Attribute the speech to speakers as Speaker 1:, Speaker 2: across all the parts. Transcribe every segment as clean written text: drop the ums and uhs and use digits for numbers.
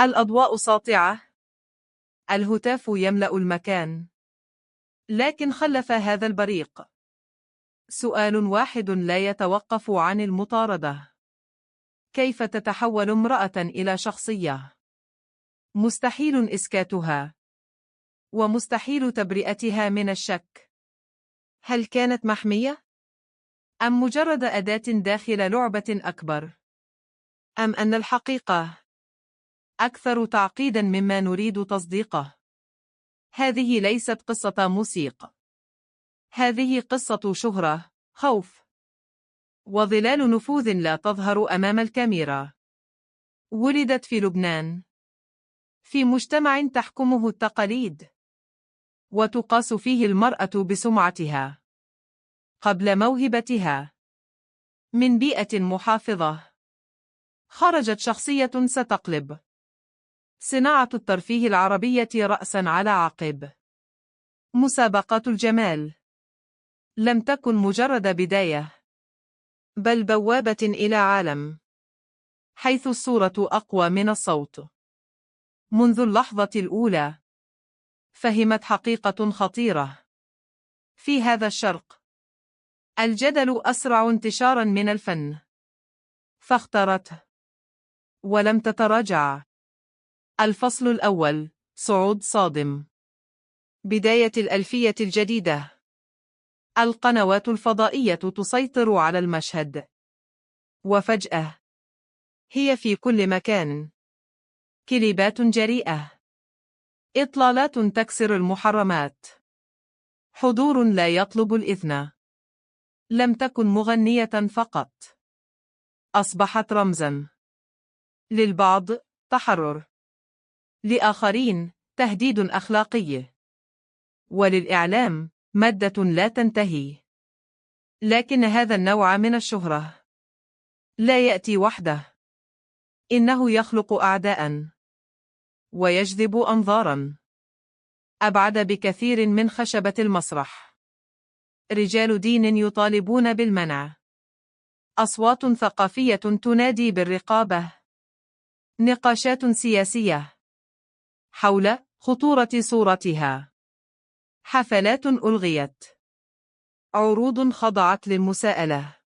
Speaker 1: الأضواء ساطعة. الهتاف يملأ المكان. لكن خلف هذا البريق سؤال واحد لا يتوقف عن المطاردة: كيف تتحول امرأة إلى شخصية؟ مستحيل إسكاتها، ومستحيل تبرئتها من الشك. هل كانت محمية؟ أم مجرد أداة داخل لعبة أكبر؟ أم أن الحقيقة أكثر تعقيداً مما نريد تصديقه؟ هذه ليست قصة موسيقى. هذه قصة شهرة، خوف، وظلال نفوذ لا تظهر أمام الكاميرا. ولدت في لبنان، في مجتمع تحكمه التقاليد، وتقاس فيه المرأة بسمعتها قبل موهبتها. من بيئة محافظة خرجت شخصية ستقلب صناعة الترفيه العربية رأساً على عقب. مسابقات الجمال لم تكن مجرد بداية، بل بوابة إلى عالم حيث الصورة أقوى من الصوت. منذ اللحظة الأولى فهمت حقيقة خطيرة: في هذا الشرق الجدل أسرع انتشاراً من الفن. فاختارته ولم تتراجع. الفصل الأول: صعود صادم. بداية الألفية الجديدة. القنوات الفضائية تسيطر على المشهد، وفجأة هي في كل مكان. كليبات جريئة، إطلالات تكسر المحرمات، حضور لا يطلب الإذن. لم تكن مغنية فقط، أصبحت رمزاً. للبعض تحرر، لآخرين تهديد أخلاقي، وللإعلام مادة لا تنتهي. لكن هذا النوع من الشهرة لا يأتي وحده. إنه يخلق أعداءً ويجذب أنظاراً أبعد بكثير من خشبة المسرح. رجال دين يطالبون بالمنع، أصوات ثقافية تنادي بالرقابة، نقاشات سياسية حول خطورة صورتها، حفلات ألغيت، عروض خضعت للمساءلة،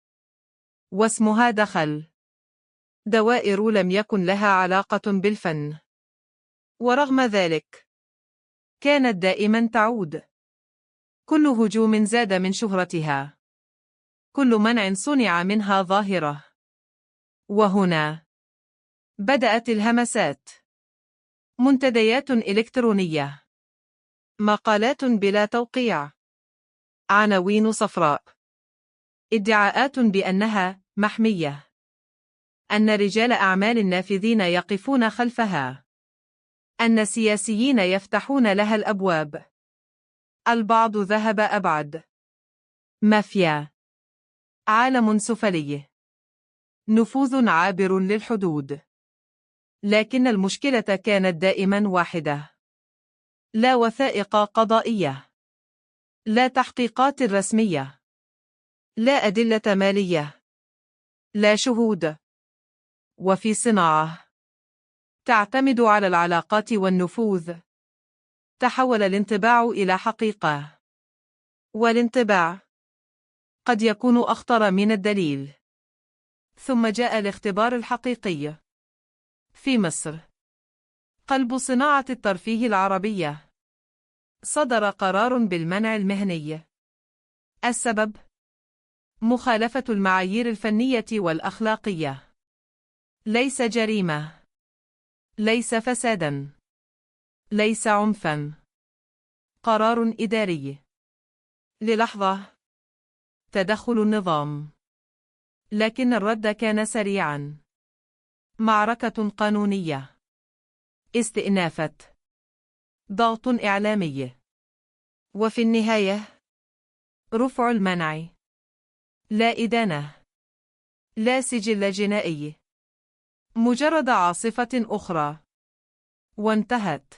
Speaker 1: واسمها دخل. دوائر لم يكن لها علاقة بالفن، ورغم ذلك كانت دائما تعود. كل هجوم زاد من شهرتها، كل منع صنع منها ظاهرة. وهنا بدأت الهمسات: منتديات إلكترونية، مقالات بلا توقيع، عناوين صفراء، ادعاءات بأنها محمية، أن رجال أعمال نافذين يقفون خلفها، أن سياسيين يفتحون لها الأبواب. البعض ذهب أبعد: مافيا، عالم سفلي، نفوذ عابر للحدود. لكن المشكلة كانت دائما واحدة: لا وثائق قضائية، لا تحقيقات رسمية، لا أدلة مالية، لا شهود. وفي صناعة تعتمد على العلاقات والنفوذ تحول الانطباع إلى حقيقة، والانطباع قد يكون أخطر من الدليل. ثم جاء الاختبار الحقيقي في مصر، قلب صناعة الترفيه العربية. صدر قرار بالمنع المهني. السبب: مخالفة المعايير الفنية والأخلاقية. ليس جريمة، ليس فسادا، ليس عنفا. قرار إداري. للحظة تدخل النظام، لكن الرد كان سريعا. معركة قانونية استئنافت، ضغط إعلامي، وفي النهاية رفع المنع. لا إدانة، لا سجل جنائي، مجرد عاصفة أخرى، وانتهت.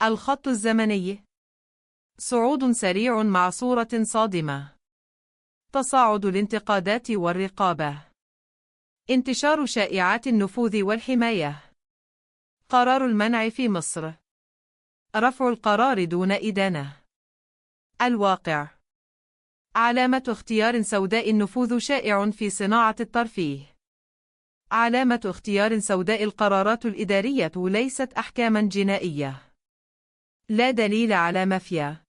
Speaker 1: الخط الزمني: صعود سريع مع صورة صادمة، تصاعد الانتقادات والرقابة، انتشار شائعات النفوذ والحماية. قرار المنع في مصر. رفع القرار دون إدانة. الواقع. علامة اختيار سوداء. النفوذ شائع في صناعة الترفيه. علامة اختيار سوداء. القرارات الإدارية ليست أحكاماً جنائية. لا دليل على مافيا.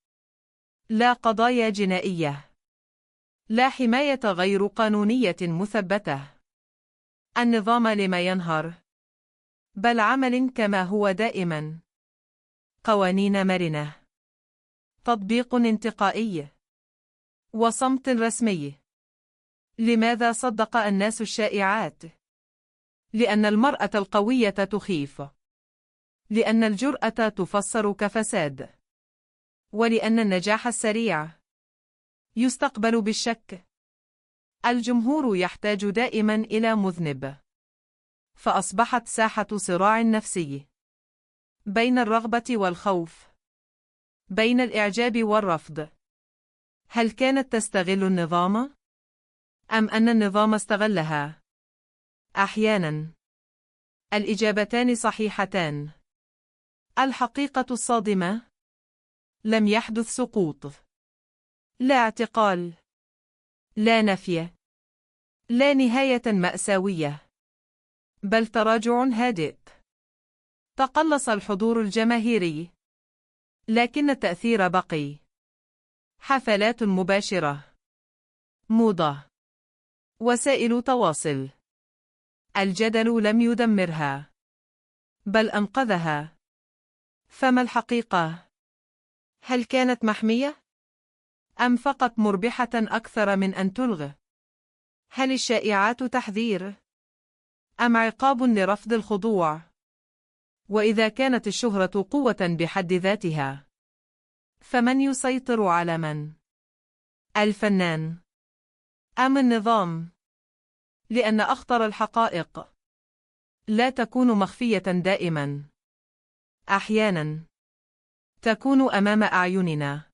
Speaker 1: لا قضايا جنائية. لا حماية غير قانونية مثبتة. النظام لما ينهار، بل عمل كما هو دائما. قوانين مرنة. تطبيق انتقائي. وصمت رسمي. لماذا صدق الناس الشائعات؟ لأن المرأة القوية تخيف. لأن الجرأة تفسر كفساد. ولأن النجاح السريع يستقبل بالشك. الجمهور يحتاج دائما إلى مذنب. فأصبحت ساحة صراع نفسي بين الرغبة والخوف، بين الإعجاب والرفض. هل كانت تستغل النظام؟ أم أن النظام استغلها؟ أحيانا. الإجابتان صحيحتان. الحقيقة الصادمة: لم يحدث سقوط. لا اعتقال. لا نفي. لا نهاية مأساوية. بل تراجع هادئ. تقلص الحضور الجماهيري، لكن التأثير بقي. حفلات مباشرة. موضة. وسائل تواصل. الجدل لم يدمرها، بل أنقذها. فما الحقيقة؟ هل كانت محمية؟ أم فقط مربحة أكثر من أن تلغى؟ هل الشائعات تحذير؟ أم عقاب لرفض الخضوع؟ وإذا كانت الشهرة قوة بحد ذاتها، فمن يسيطر على من؟ الفنان أم النظام؟ لأن أخطر الحقائق لا تكون مخفية دائما. أحيانا تكون أمام أعيننا.